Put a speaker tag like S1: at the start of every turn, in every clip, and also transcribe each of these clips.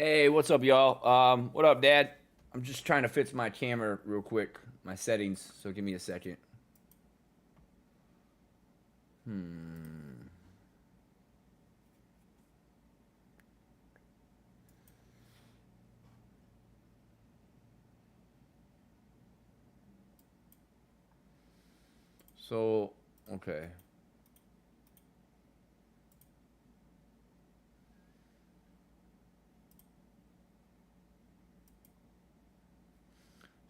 S1: Hey, what's up, y'all? What up, Dad? I'm just trying to fix my camera real quick, my settings. So give me a second. Hmm. So, okay.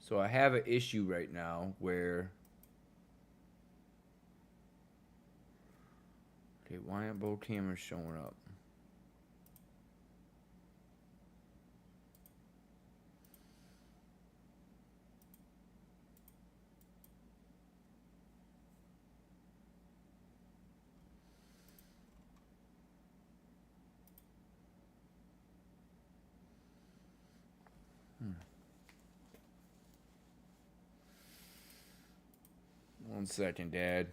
S1: So I have an issue right now where, okay, why aren't both cameras showing up? Hmm. One second, Dad.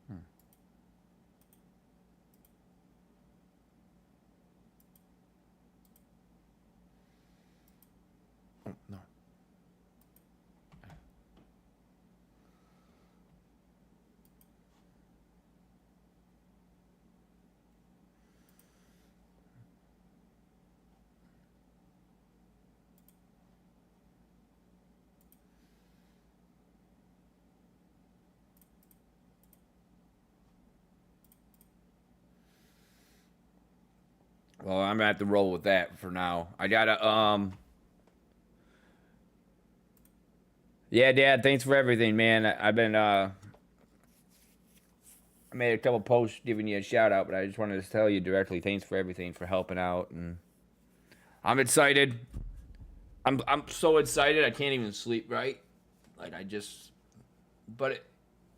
S1: Hmm. Oh, no. Well, I'm gonna have to roll with that for now. I gotta, yeah, Dad, thanks for everything, man. I've been, I made a couple posts giving you a shout out, but I just wanted to tell you directly, thanks for everything, for helping out, and I'm excited. I'm so excited I can't even sleep right. Like I just, but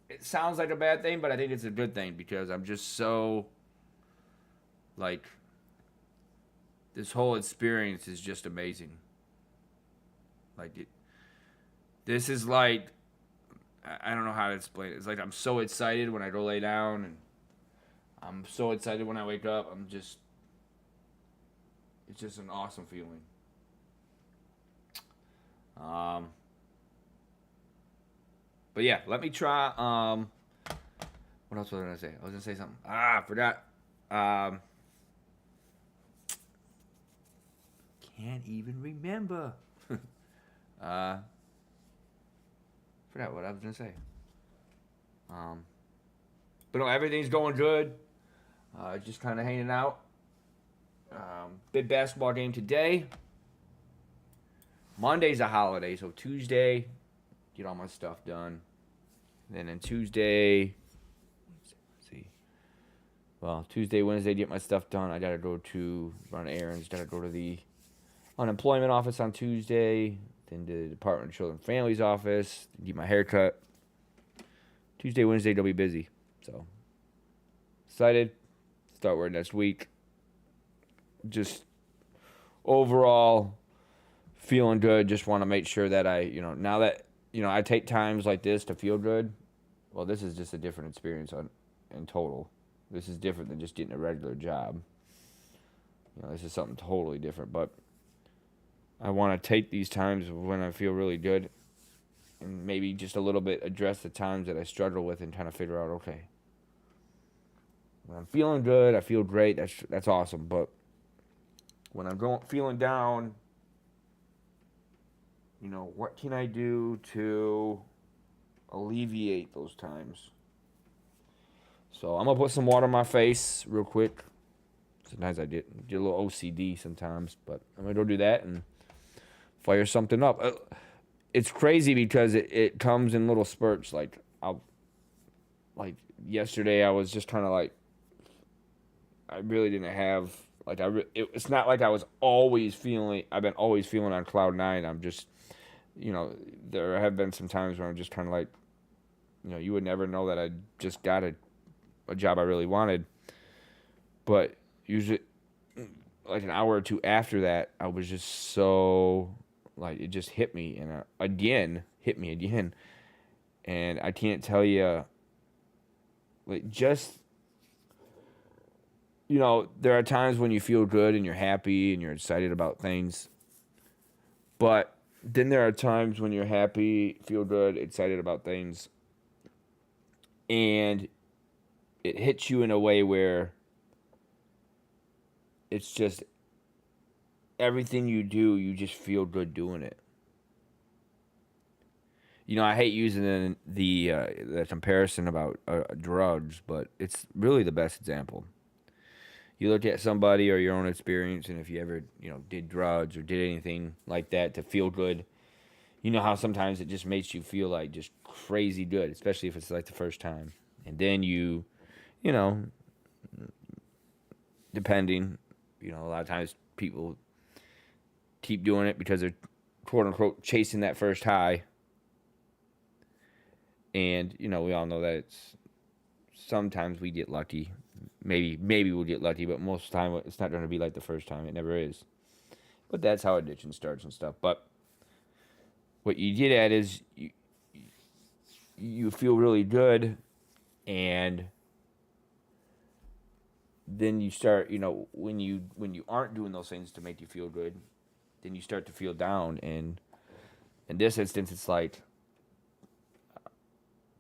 S1: it sounds like a bad thing, but I think it's a good thing because I'm just so like this whole experience is just amazing. Like this is like I don't know how to explain it. It's like I'm so excited when I go lay down, and I'm so excited when I wake up. I'm just it's just an awesome feeling. Um, but yeah, let me try. What else was I gonna say? I was gonna say something. I forgot. Um, can't even remember. uh, forgot what I was gonna say. Um, but no, everything's going good. Just kind of hanging out. Big basketball game today. Monday's a holiday, so Tuesday, get all my stuff done. And then Tuesday, let's see. Well, Tuesday, Wednesday, get my stuff done. I gotta go to run errands. Gotta go to the unemployment office on Tuesday. Then to the Department of Children and Families office. Get my hair cut. Tuesday, Wednesday, they'll be busy. So excited. Start work next week. Just overall feeling good. Just want to make sure that now that I take times like this to feel good. Well, this is just a different experience in total. This is different than just getting a regular job. This is something totally different. But I want to take these times when I feel really good and maybe just a little bit address the times that I struggle with and kind of figure out, okay, when I'm feeling good, I feel great. That's awesome. But when I'm feeling down, what can I do to alleviate those times? So I'm gonna put some water on my face real quick. Sometimes I get a little OCD sometimes, but I'm gonna go do that and fire something up. It's crazy because it comes in little spurts. Like yesterday, I was just kind of like I really didn't have like it's not like I was always feeling. I've been always feeling on cloud nine. I'm just there have been some times where I'm just kind of like you would never know that I just got a job I really wanted, but usually like an hour or two after that, I was just so like it just hit me and hit me again, and I can't tell you Like just there are times when you feel good and you're happy and you're excited about things, but then there are times when you're happy, feel good, excited about things, and it hits you in a way where it's just everything you do, you just feel good doing it. I hate using the comparison about drugs, but it's really the best example. You look at somebody or your own experience, and if you ever did drugs or did anything like that to feel good, you know how sometimes it just makes you feel like just crazy good, especially if it's like the first time, and then you know, depending, a lot of times people keep doing it because they're quote unquote chasing that first high. And we all know that it's sometimes we get lucky. Maybe we'll get lucky, but most of the time it's not going to be like the first time. It never is. But that's how addiction starts and stuff. But what you get at is you feel really good, and then you start, when you aren't doing those things to make you feel good, then you start to feel down. And in this instance, it's like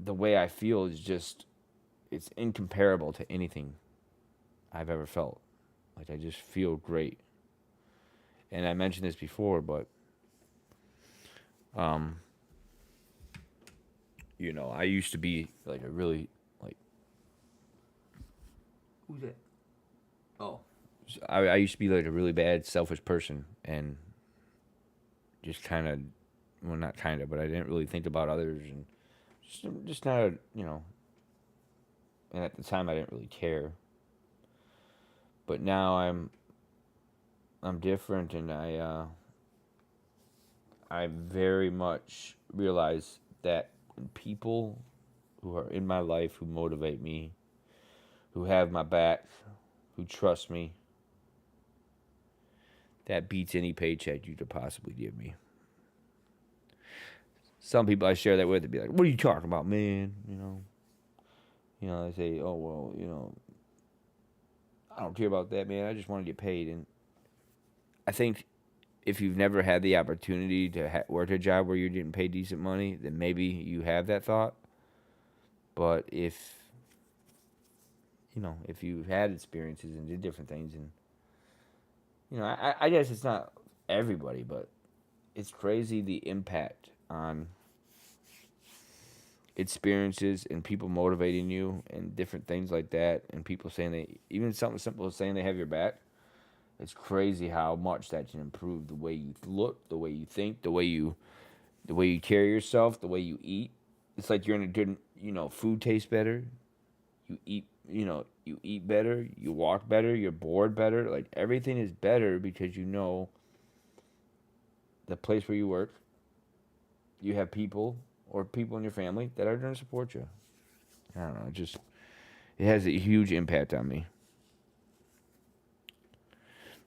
S1: the way I feel is just it's incomparable to anything I've ever felt. Like I just feel great. And I mentioned this before, but I used to be like a really like who's that? Oh. I used to be like a really bad, selfish person, and just kind of, well, not kind of, but I didn't really think about others, and just not, and at the time I didn't really care. But now I'm different, and I very much realize that when people who are in my life, who motivate me, who have my back, who trust me, that beats any paycheck you could possibly give me. Some people I share that with, they'd be like, "What are you talking about, man?" They say, "Oh well, I don't care about that, man. I just want to get paid." And I think if you've never had the opportunity to work a job where you're getting paid decent money, then maybe you have that thought. But if you've had experiences and did different things, and I guess it's not everybody, but it's crazy the impact on experiences and people motivating you and different things like that, and people saying even something simple as saying they have your back. It's crazy how much that can improve the way you look, the way you think, the way you carry yourself, the way you eat. It's like you're in a good, food tastes better. You eat better, you walk better, you're bored better. Like everything is better because the place where you work, you have people or people in your family that are going to support you. I don't know, it has a huge impact on me.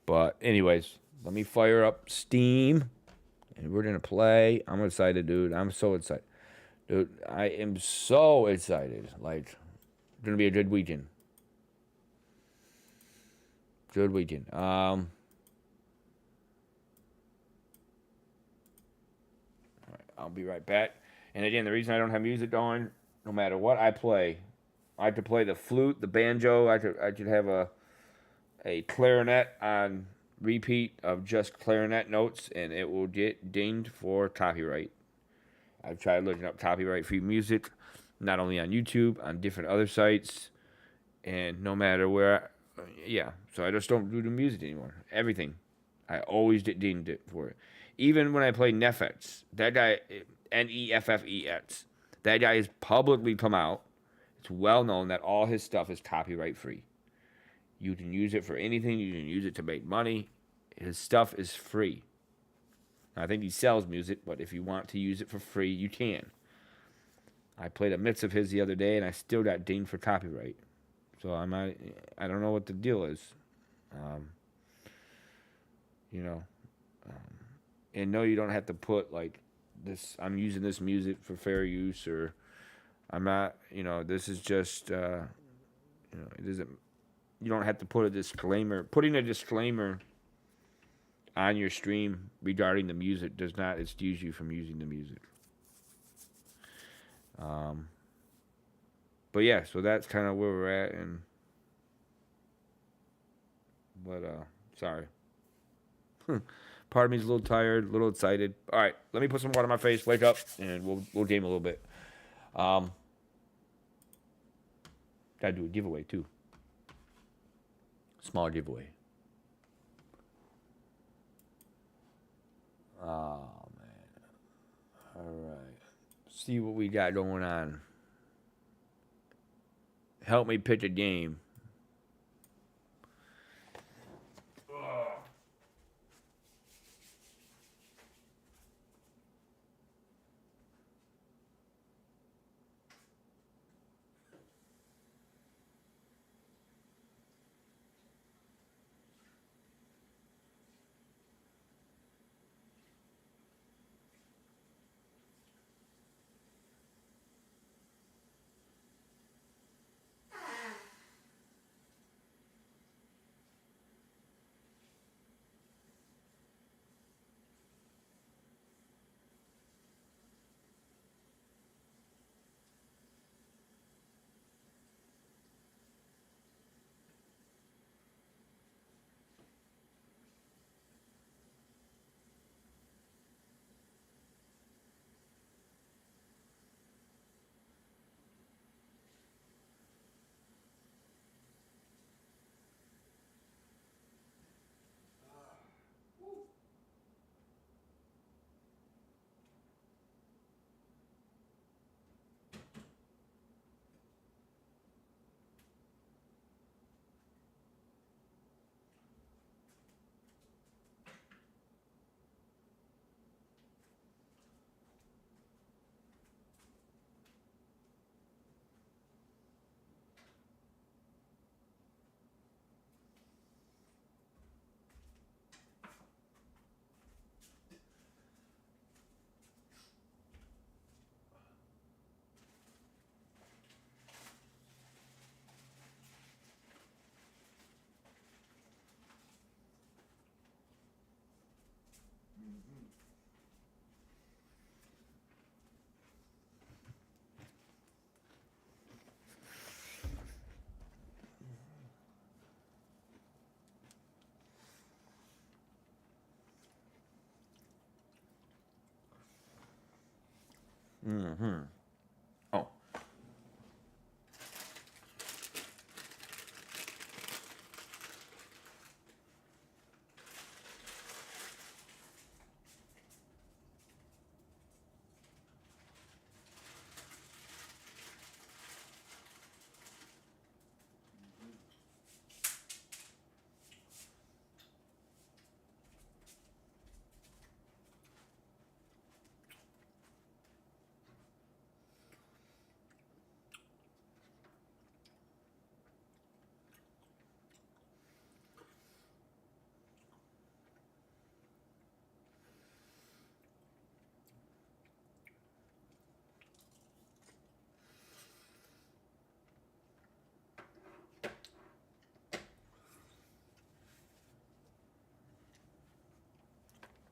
S1: But anyways, let me fire up Steam and we're gonna play. I'm excited, dude. I'm so excited. Dude, I am so excited. Like, gonna be a good weekend. Good weekend. I'll be right back. And again, the reason I don't have music going, no matter what I play, I could play the flute, the banjo. I could have a clarinet on repeat of just clarinet notes, and it will get dinged for copyright. I've tried looking up copyright free music, not only on YouTube, on different other sites, and no matter where, yeah. So I just don't do the music anymore. Everything, I always get dinged it for it. Even when I play Neffets, that guy, Neffets, that guy has publicly come out. It's well known that all his stuff is copyright free. You can use it for anything. You can use it to make money. His stuff is free. I think he sells music, but if you want to use it for free, you can. I played a mix of his the other day, and I still got dinged for copyright. So I don't know what the deal is. Um, you know, and no, you don't have to put like this. I'm using this music for fair use, or I'm not. This is just You know, it doesn't. You don't have to put a disclaimer. Putting a disclaimer on your stream regarding the music does not excuse you from using the music. But yeah, so that's kind of where we're at, and sorry. Part of me's a little tired, a little excited. All right, let me put some water on my face, wake up, and we'll game a little bit. Gotta do a giveaway too. Small giveaway. Oh man. All right. See what we got going on. Help me pitch a game. Mm-hmm. Oh.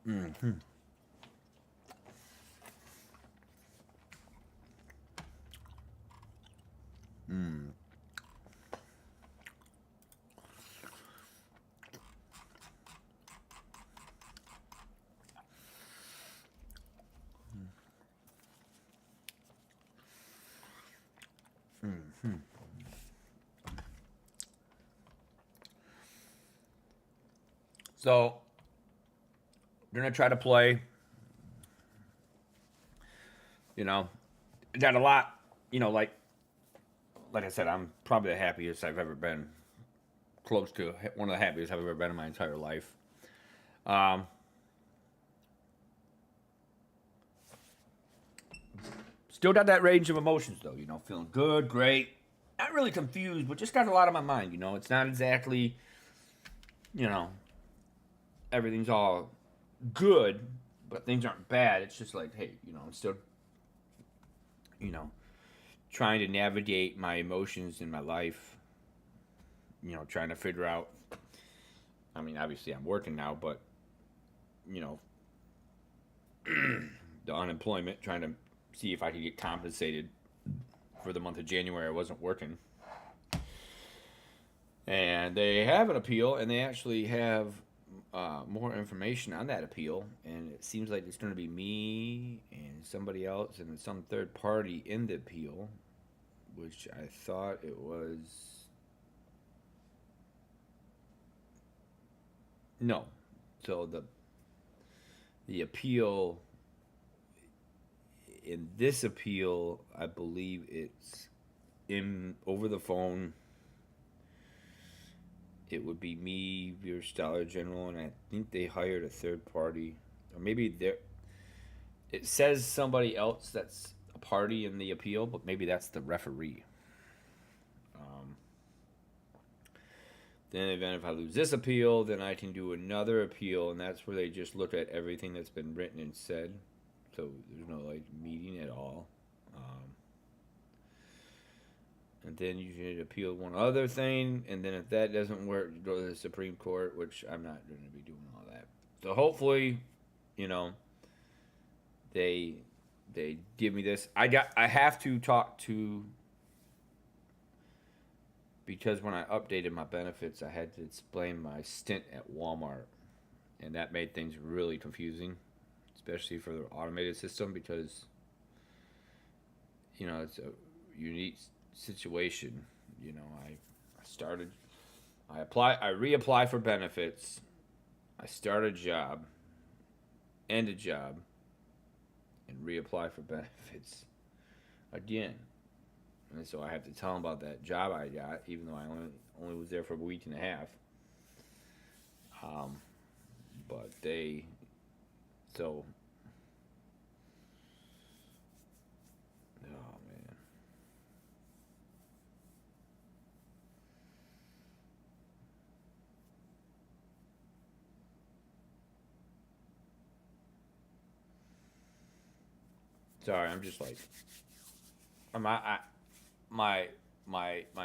S1: Mm-hmm. Mm. Mm-hmm. So, we're gonna try to play. You know, got a lot. You know, like I said, I'm probably the happiest I've ever been. Close to one of the happiest I've ever been in my entire life. Um, Still got that range of emotions though. You know, feeling good, great, not really confused, but just got a lot on my mind. You know, it's not exactly, you know, everything's all good, but things aren't bad. It's just like, hey, you know, I'm still, you know, trying to navigate my emotions in my life. trying to figure out. I mean, obviously, I'm working now, but you know, the unemployment, trying to see if I could get compensated for the month of January. I wasn't working. And they have an appeal, and they actually have more information on that appeal. And it seems like it's going to be me and somebody else and some third party in the appeal, which I thought it was. No. So the appeal, in this appeal, I believe it's in over the phone. It would be me, your Dollar General, and I think they hired a third party, or maybe there. It says somebody else that's a party in the appeal, but maybe that's the referee. Um, then, even if I lose this appeal, then I can do another appeal, and that's where they just look at everything that's been written and said. So there's no like meeting at all. And then you can appeal one other thing, and then if that doesn't work, you go to the Supreme Court, which I'm not going to be doing all that. So hopefully, they give me this. I have to talk to, because when I updated my benefits, I had to explain my stint at Walmart, and that made things really confusing, especially for the automated system, because it's a unique situation. I reapply for benefits, I start a job, end a job, and reapply for benefits again. And so I have to tell them about that job I got, even though I only was there for a week and a half. But oh man. Sorry, I'm just like, my my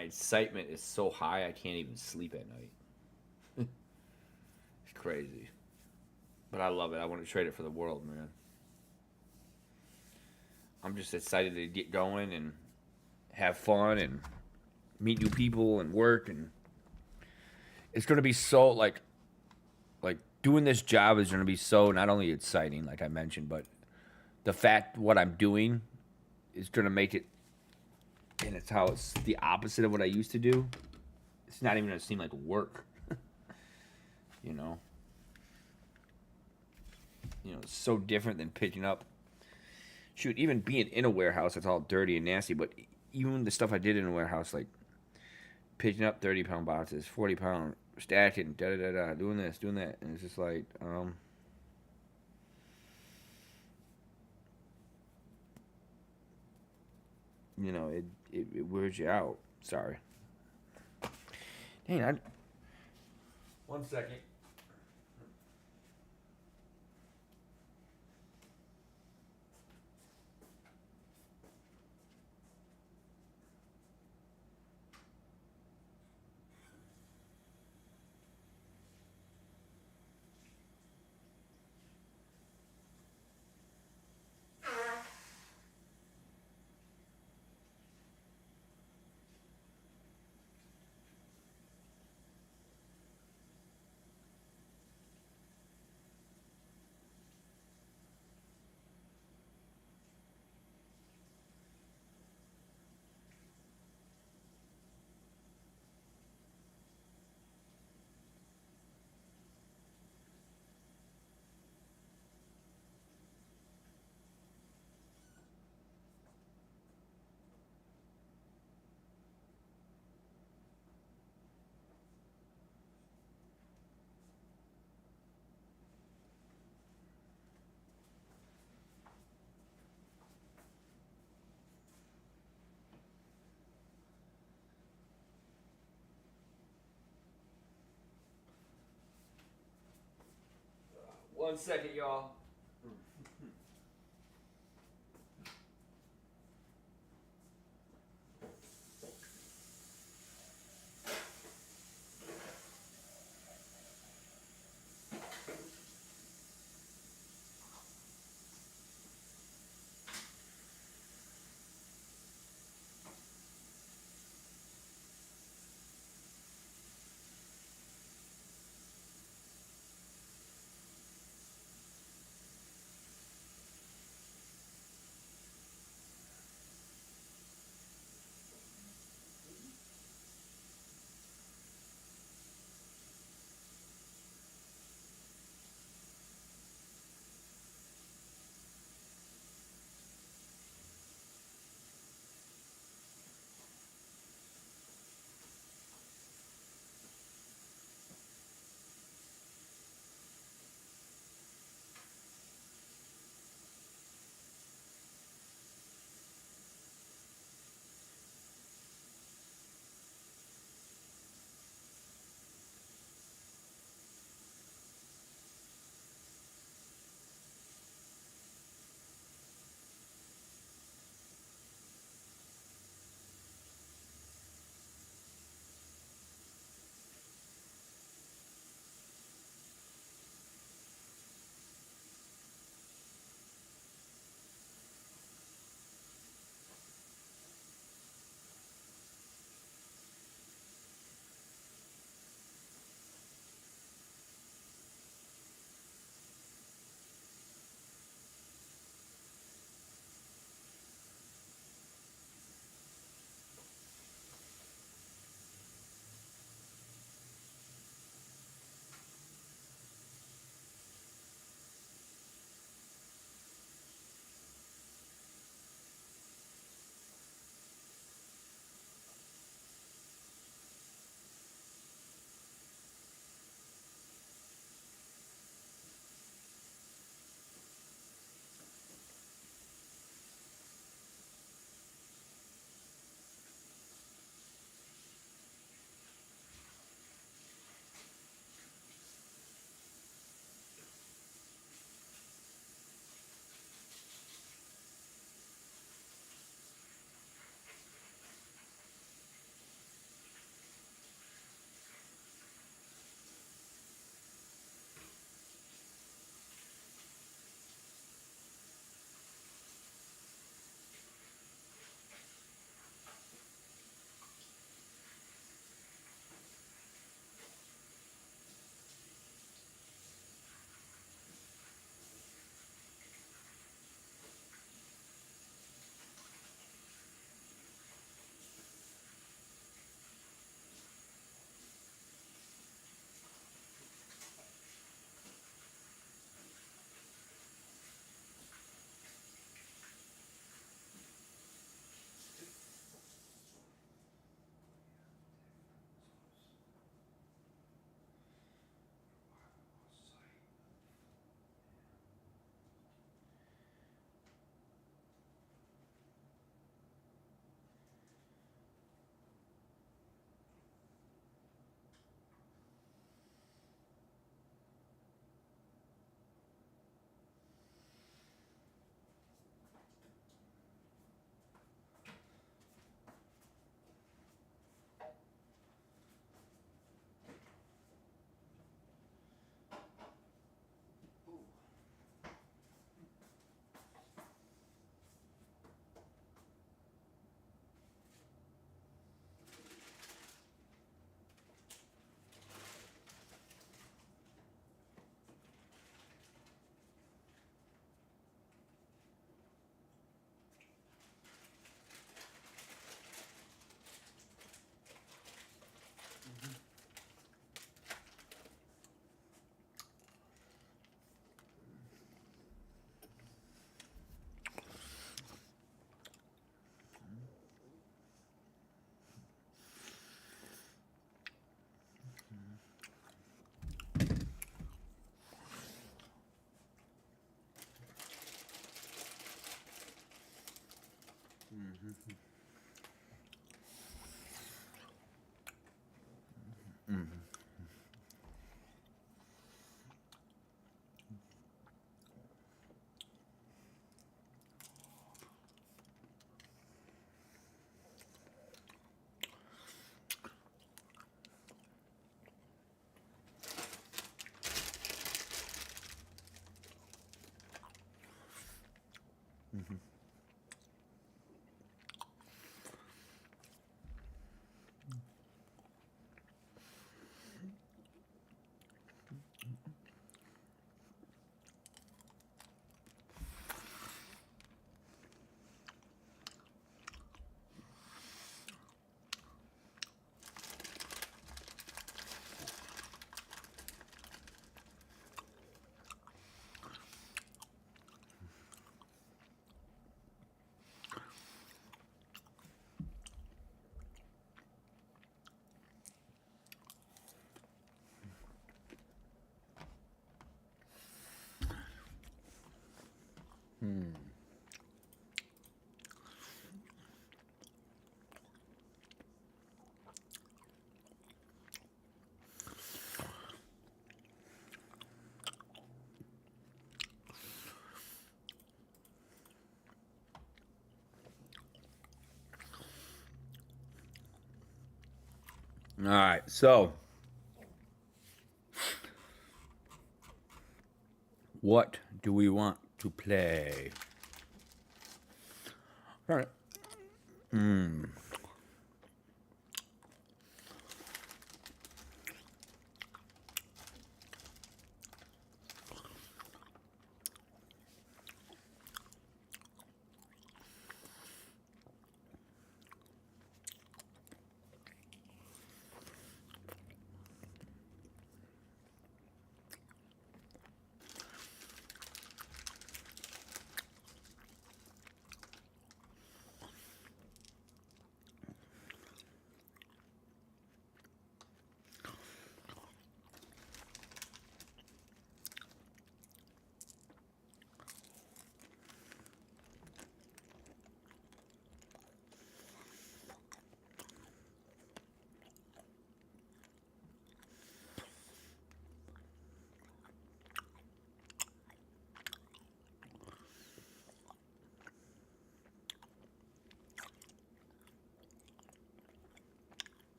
S1: excitement is so high I can't even sleep at night. It's crazy, but I love it. I want to trade it for the world, man. I'm just excited to get going and have fun and meet new people and work, and it's gonna be so like doing this job is gonna be so not only exciting, like I mentioned, but the fact what I'm doing is gonna make it, and it's the opposite of what I used to do. It's not even gonna seem like work, you know. It's so different than picking up. Shoot, even being in a warehouse, it's all dirty and nasty. But even the stuff I did in a warehouse, like picking up 30-pound boxes, 40-pound, stacking, da da da da, doing this, doing that, and it's just like, it wears you out. Sorry. Dang, 1 second. One second, y'all. All right, so what do we want to play? All right.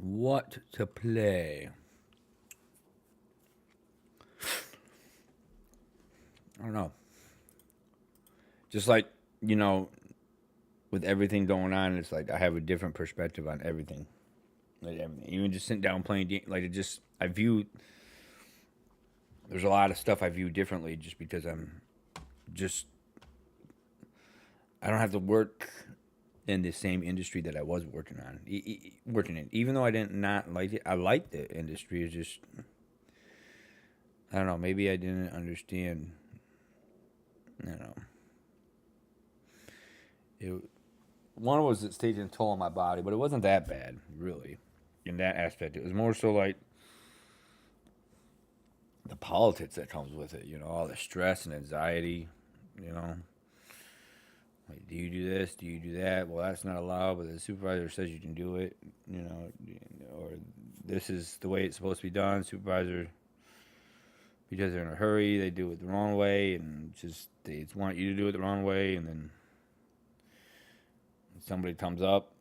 S1: What to play? I don't know. Just like, you know, with everything going on, it's like I have a different perspective on everything. Like everything. Even just sitting down playing games, like it just, I view, there's a lot of stuff I view differently just because just, I don't have to work in the same industry that I was working on, working in. Even though I didn't not like it, I liked the industry. It's just, I don't know, maybe I didn't understand, you know. It, one was it taking a toll on my body, but it wasn't that bad, really, in that aspect. It was more so like the politics that comes with it, you know, all the stress and anxiety, you know. Like, do you do this? Do you do that? Well, that's not allowed, but the supervisor says you can do it, you know, or this is the way it's supposed to be done. Supervisor, because they're in a hurry, they do it the wrong way, and just they want you to do it the wrong way, and then somebody comes up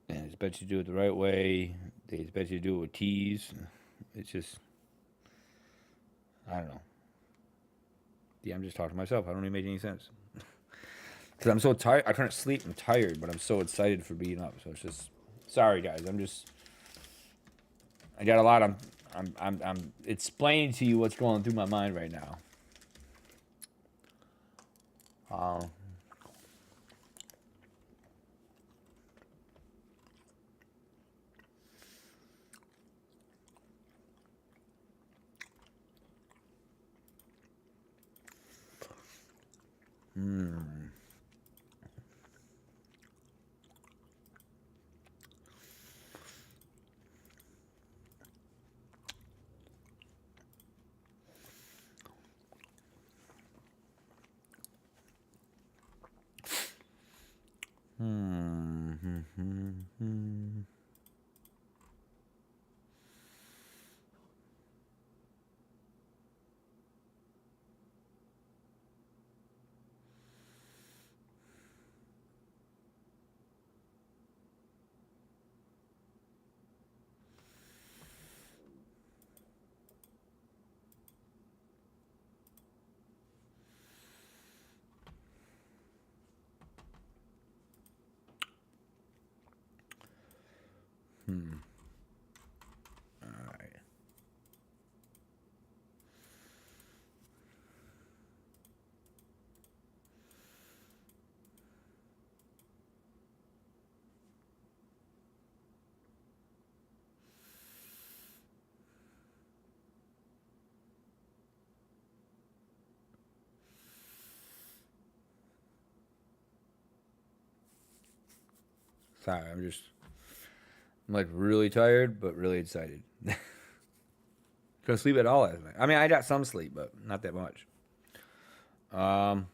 S1: and expects you to do it the right way. They expect you to do it with tease. It's just, I don't know. Yeah, I'm just talking to myself. I don't even make any sense. Because I'm so tired. I can't sleep. I'm tired, but I'm so excited for being up. So it's just, sorry guys. I got a lot. I'm explaining to you what's going through my mind right now. All right. Sorry, I'm like really tired, but really excited. Couldn't sleep at all last night. I mean, I got some sleep, but not that much. Um,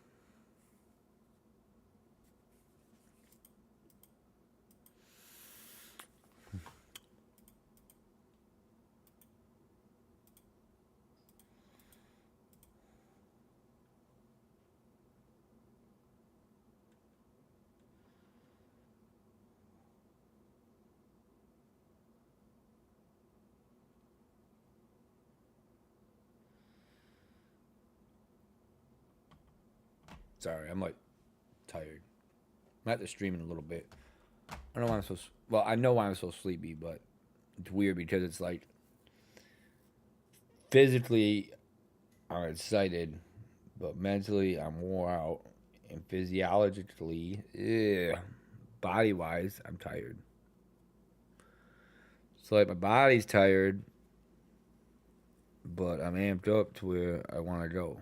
S1: sorry, I'm like tired. I'm at the stream in a little bit. I don't know why I'm so. Well, I know why I'm so sleepy, but it's weird because it's like physically I'm excited, but mentally I'm wore out, and physiologically, body wise, I'm tired. So like my body's tired, but I'm amped up to where I want to go.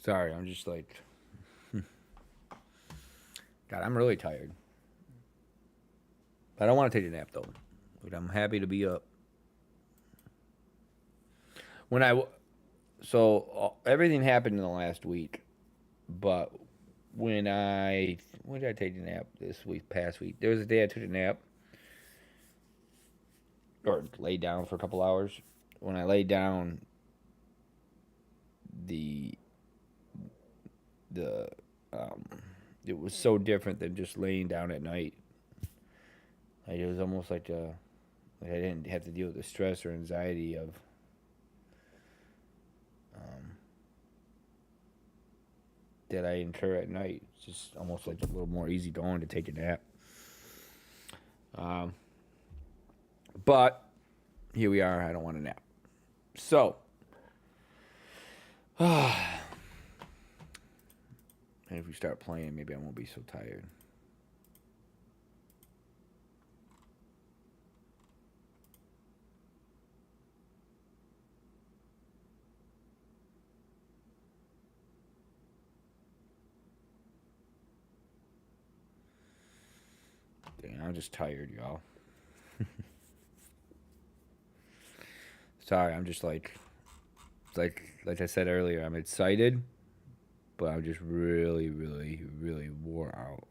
S1: Sorry, I'm just like, God, I'm really tired. I don't want to take a nap though. But I'm happy to be up. When I so everything happened in the last week, but when did I take a nap this week? Past week, there was a day I took a nap or laid down for a couple hours. When I laid down, the the um, it was so different than just laying down at night. Like it was almost like I didn't have to deal with the stress or anxiety of um, that I incur at night. It's just almost like a little more easy going to take a nap. Um, but here we are. I don't want to nap. So, and if we start playing, maybe I won't be so tired. Dang, I'm just tired, y'all. Sorry, I'm just like I said earlier, I'm excited, but I'm just really, really, really wore out.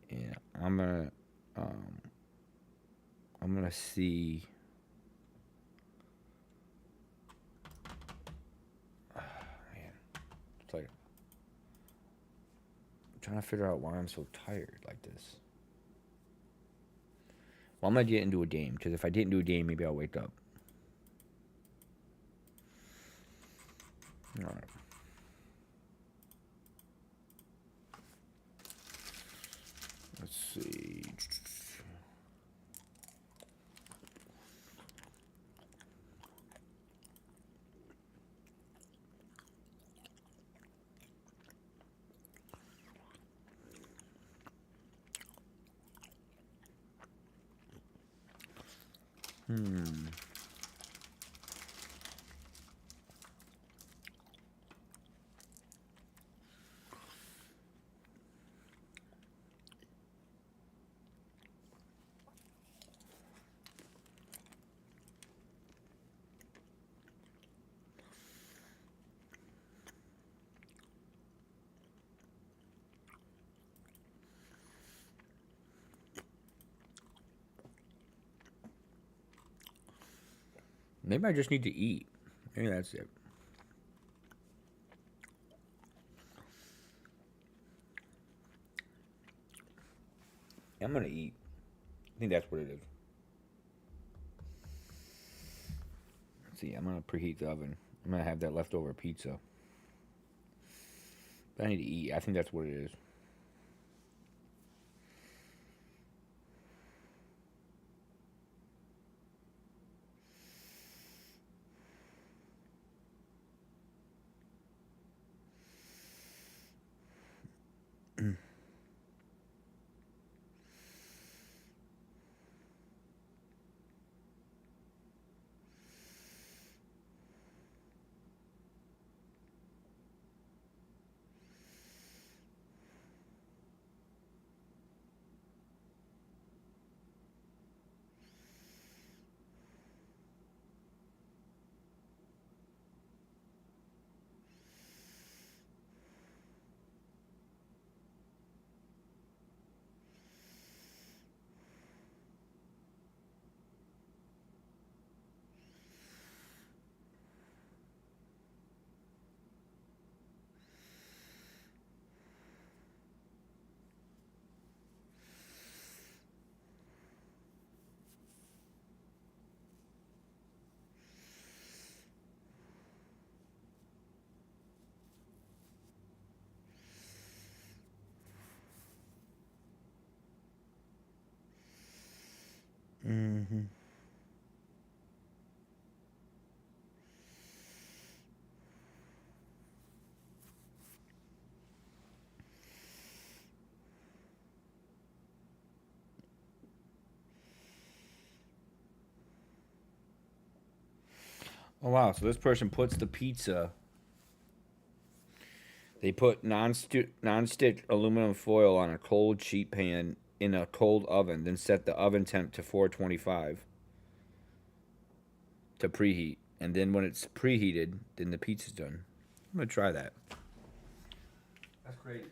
S1: And um, I'm gonna see. Man, it's like I'm trying to figure out why I'm so tired like this. Well, I'm gonna get into a game because if I didn't do a game, maybe I'll wake up. All right. Let's see. Hmm. Maybe I just need to eat. Maybe that's it. I'm gonna eat. I think that's what it is. Let's see, I'm gonna preheat the oven. I'm gonna have that leftover pizza. But I need to eat. I think that's what it is. Mm-hmm. Oh wow! So this person puts the pizza. They put non-stick aluminum foil on a cold sheet pan in a cold oven, then set the oven temp to 425 to preheat. And then when it's preheated, then the pizza's done. I'm gonna try that. That's crazy.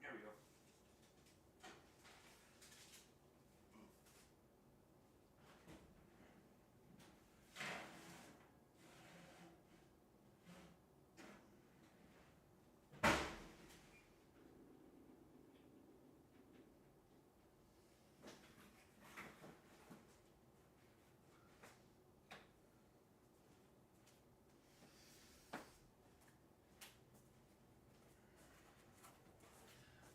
S1: There we go.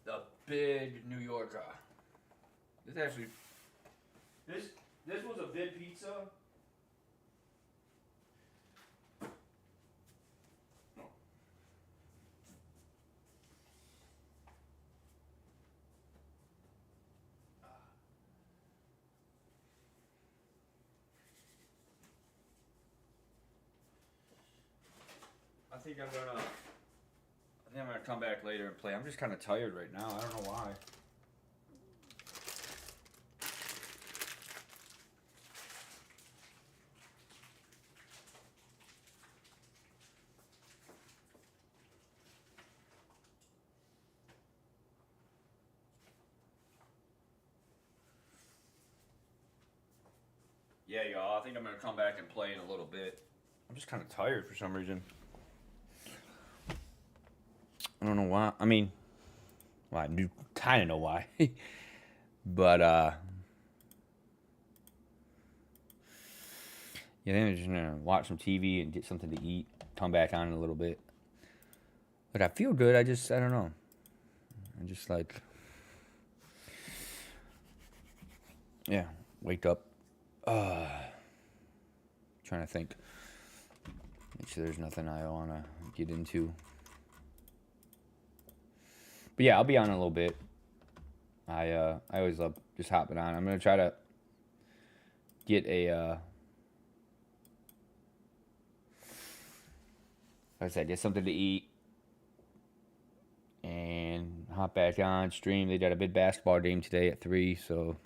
S1: The big New Yorker. This actually, this this was a big pizza. I think I'm gonna. I think I'm gonna come back later and play. I'm just kind of tired right now. I don't know why. Yeah, y'all. I think I'm gonna come back and play in a little bit. I'm just kind of tired for some reason. I don't know why. I mean, well, I do kind of know why, but yeah, then I'm just gonna watch some TV and get something to eat. Come back on in a little bit. But I feel good. I don't know. I just like, yeah, wake up. Trying to think. Make sure there's nothing I want to get into. But yeah, I'll be on in a little bit. I always love just hopping on. I'm gonna try to get a like I said, get something to eat and hop back on stream. They got a big basketball game today at 3, so